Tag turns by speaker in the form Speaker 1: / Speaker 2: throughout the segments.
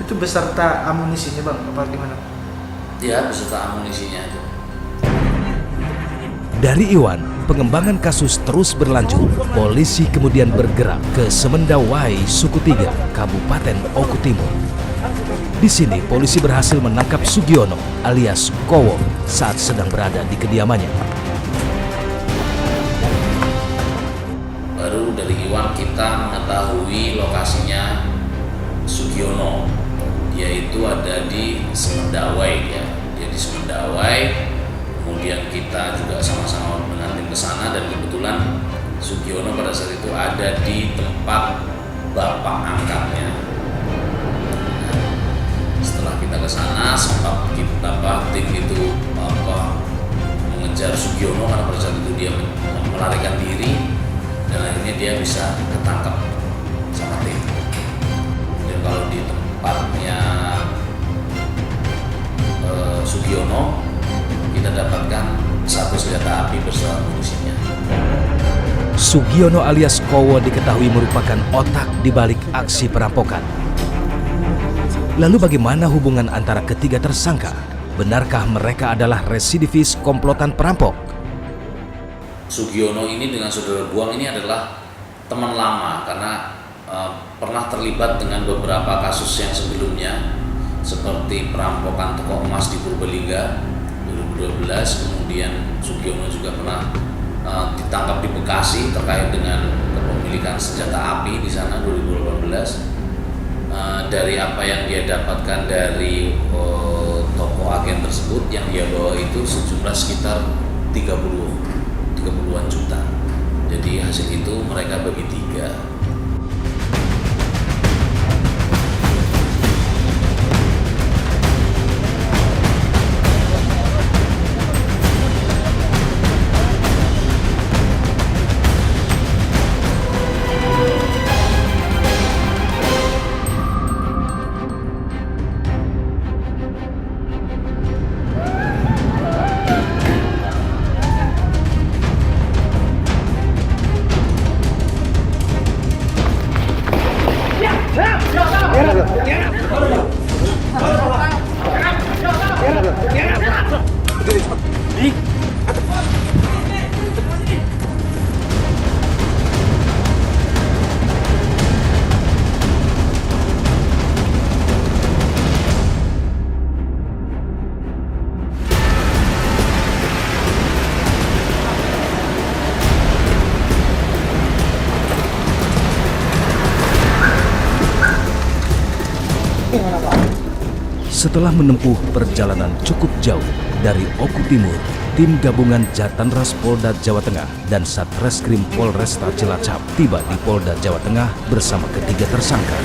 Speaker 1: Itu beserta amunisinya bang, apa gimana?
Speaker 2: Ya, beserta amunisinya itu.
Speaker 3: Dari Iwan, pengembangan kasus terus berlanjut. Polisi kemudian bergerak ke Semendawai, Suku Tiga, Kabupaten Oku Timur. Di sini polisi berhasil menangkap Sugiono alias Kowo saat sedang berada di kediamannya.
Speaker 2: Baru dari Iwan kita mengetahui lokasinya Sugiono, yaitu ada di Semendawai ya. Dia di Semendawai. Kemudian kita juga sama-sama dengan tim ke sana dan kebetulan Sugiono pada saat itu ada di tempat bapak angkatnya. Setelah kita ke sana, sempat kita tim itu mengejar Sugiono karena pada saat itu dia melarikan diri dan akhirnya dia bisa ketangkap sama tim. Dan kalau di tempatnya Sugiono kita dapatkan satu senjata api beserta amunisinya.
Speaker 3: Sugiono alias Kowo diketahui merupakan otak di balik aksi perampokan. Lalu bagaimana hubungan antara ketiga tersangka? Benarkah mereka adalah residivis komplotan perampok?
Speaker 2: Sugiono ini dengan saudara Buang ini adalah teman lama karena pernah terlibat dengan beberapa kasus yang sebelumnya seperti perampokan toko emas di Purbalingga 2012, kemudian Sugiono juga pernah ditangkap di Bekasi terkait dengan kepemilikan senjata api di sana 2018. Dari apa yang dia dapatkan dari toko agen tersebut yang dia bawa itu sejumlah sekitar 30-an juta. Jadi hasil itu mereka bagi tiga.
Speaker 3: Setelah menempuh perjalanan cukup jauh dari Oku Timur, tim gabungan Jatanras Polda Jawa Tengah dan Satreskrim Polresta Cilacap tiba di Polda Jawa Tengah bersama ketiga tersangka.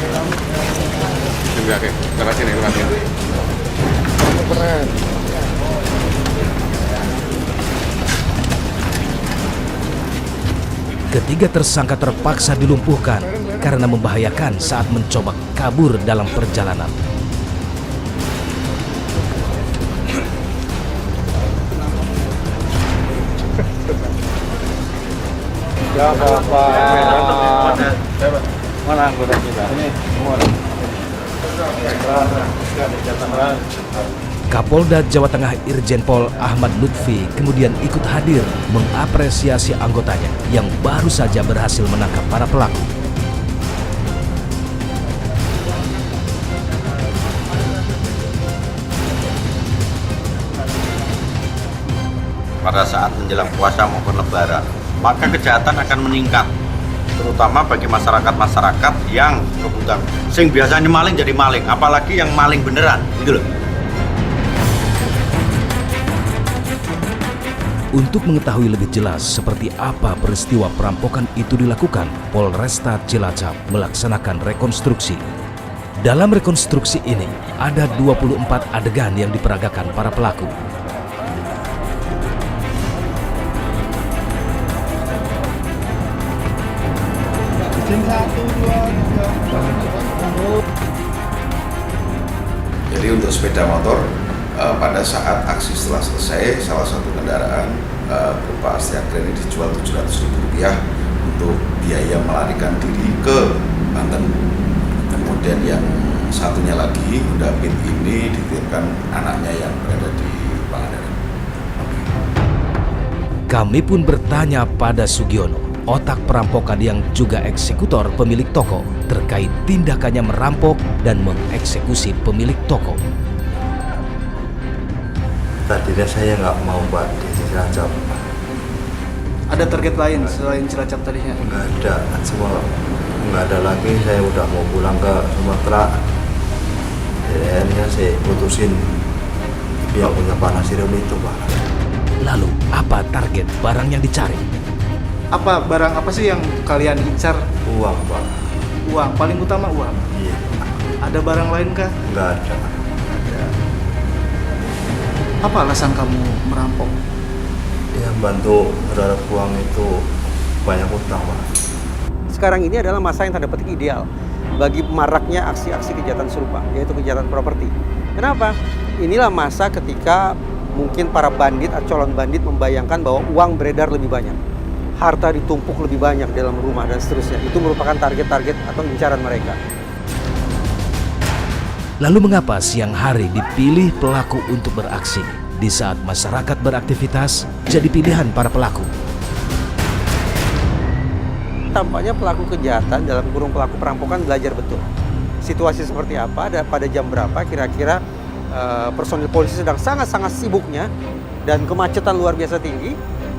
Speaker 3: Ketiga tersangka terpaksa dilumpuhkan karena membahayakan saat mencoba kabur dalam perjalanan.
Speaker 4: Ya Bapak. Mana anggota kita? Ini semua.
Speaker 3: Kapolda Jawa Tengah Irjen Pol Ahmad Lutfi kemudian ikut hadir mengapresiasi anggotanya yang baru saja berhasil menangkap para pelaku.
Speaker 5: Pada saat menjelang puasa maupun lebaran, maka kejahatan akan meningkat, terutama bagi masyarakat-masyarakat yang kebutuhan sing biasanya maling jadi maling, apalagi yang maling beneran gitu loh.
Speaker 3: Untuk mengetahui lebih jelas seperti apa peristiwa perampokan itu dilakukan, Polresta Cilacap melaksanakan rekonstruksi. Dalam rekonstruksi ini, ada 24 adegan yang diperagakan para pelaku.
Speaker 6: Jadi untuk sepeda motor pada saat aksi setelah selesai, salah satu kendaraan berupa Astia Grand ini dijual Rp700.000 untuk biaya melarikan diri ke Banten. Kemudian yang satunya lagi Honda Beat ini dititipkan anaknya yang berada di Pangandaran.
Speaker 3: Kami pun bertanya pada Sugiono, otak perampokan yang juga eksekutor pemilik toko, terkait tindakannya merampok dan mengeksekusi pemilik toko.
Speaker 4: Tadinya saya nggak mau Pak di Cilacap.
Speaker 1: Ada target lain selain Cilacap tadinya?
Speaker 4: Nggak ada, semua nggak ada lagi. Saya udah mau pulang ke Sumatera. Jadi akhirnya saya putusin yang punya Pak Nasirun itu Pak.
Speaker 3: Lalu, apa target barang yang dicari?
Speaker 1: Apa barang apa sih yang kalian incar?
Speaker 4: Uang Pak.
Speaker 1: Uang, paling utama uang.
Speaker 4: Iya.
Speaker 1: Ada barang lain kah?
Speaker 4: Nggak ada.
Speaker 1: Apa alasan kamu merampok?
Speaker 4: Dia bantu saudara uang itu banyak utang Pak.
Speaker 7: Sekarang ini adalah masa yang tanda petik ideal bagi maraknya aksi-aksi kejahatan serupa, yaitu kejahatan properti. Kenapa? Inilah masa ketika mungkin para bandit atau calon bandit membayangkan bahwa uang beredar lebih banyak, harta ditumpuk lebih banyak dalam rumah dan seterusnya. Itu merupakan target-target atau incaran mereka.
Speaker 3: Lalu mengapa siang hari dipilih pelaku untuk beraksi di saat masyarakat beraktivitas jadi pilihan para pelaku?
Speaker 7: Tampaknya pelaku kejahatan dalam kurung pelaku perampokan belajar betul situasi seperti apa dan pada jam berapa kira-kira personil polisi sedang sangat-sangat sibuknya dan kemacetan luar biasa tinggi.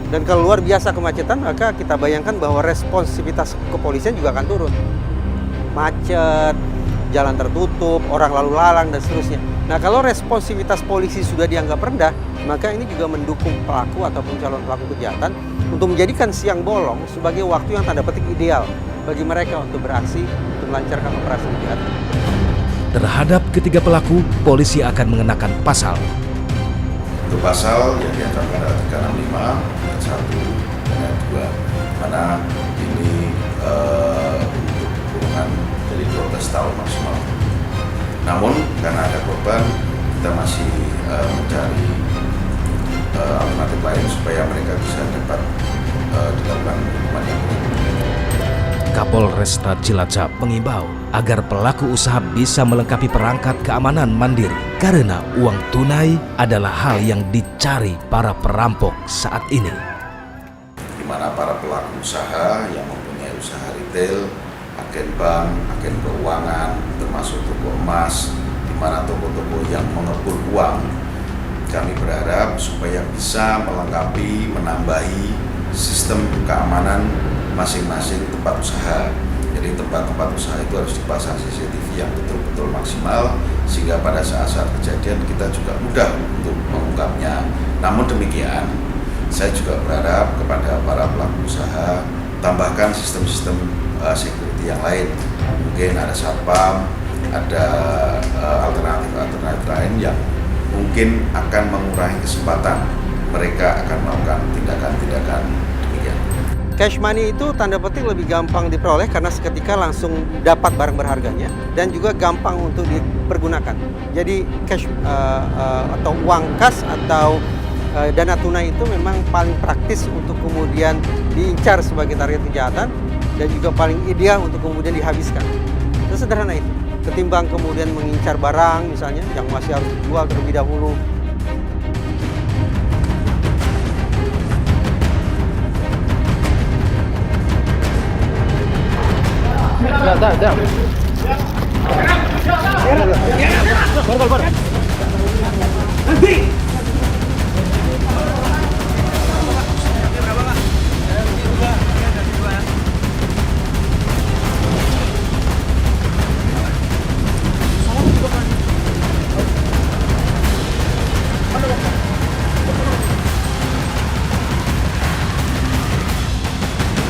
Speaker 7: Dan kalau luar biasa kemacetan, maka kita bayangkan bahwa responsivitas kepolisian juga akan turun. Macet, jalan tertutup, orang lalu lalang dan seterusnya. Nah, kalau responsivitas polisi sudah dianggap rendah, maka ini juga mendukung pelaku ataupun calon pelaku kejahatan untuk menjadikan siang bolong sebagai waktu yang tanda petik ideal bagi mereka untuk beraksi, untuk melancarkan operasi kejahatan.
Speaker 3: Terhadap ketiga pelaku, polisi akan mengenakan pasal.
Speaker 6: Untuk pasal yang diancamkan adalah 365 ayat 1 dan ayat 2, mana ini untuk kurungan dari 12 tahun maksimal. Namun karena ada korban, kita masih mencari alternatif lain supaya mereka bisa dapat dilakukan hukuman yang berat.
Speaker 3: Kapolresta Cilacap mengimbau agar pelaku usaha bisa melengkapi perangkat keamanan mandiri karena uang tunai adalah hal yang dicari para perampok saat ini.
Speaker 6: Di mana para pelaku usaha yang mempunyai usaha retail, agen bank, agen keuangan, termasuk toko emas, di mana toko-toko yang mengepul uang, kami berharap supaya bisa melengkapi, menambahi sistem keamanan masing-masing tempat usaha. Jadi tempat-tempat usaha itu harus dipasang CCTV yang betul-betul maksimal sehingga pada saat-saat kejadian kita juga mudah untuk mengungkapnya. Namun demikian, saya juga berharap kepada para pelaku usaha tambahkan sistem-sistem security yang lain. Mungkin ada satpam, ada alternatif-alternatif lain yang mungkin akan mengurangi kesempatan mereka akan melakukan tindakan-tindakan demikian.
Speaker 7: Cash money itu tanda petik lebih gampang diperoleh karena seketika langsung dapat barang berharganya dan juga gampang untuk dipergunakan. Jadi cash atau uang kas atau dana tunai itu memang paling praktis untuk kemudian diincar sebagai target kejahatan dan juga paling ideal untuk kemudian dihabiskan. Sesederhana itu. Ketimbang kemudian mengincar barang misalnya yang masih harus dijual terlebih dahulu.
Speaker 1: Dah.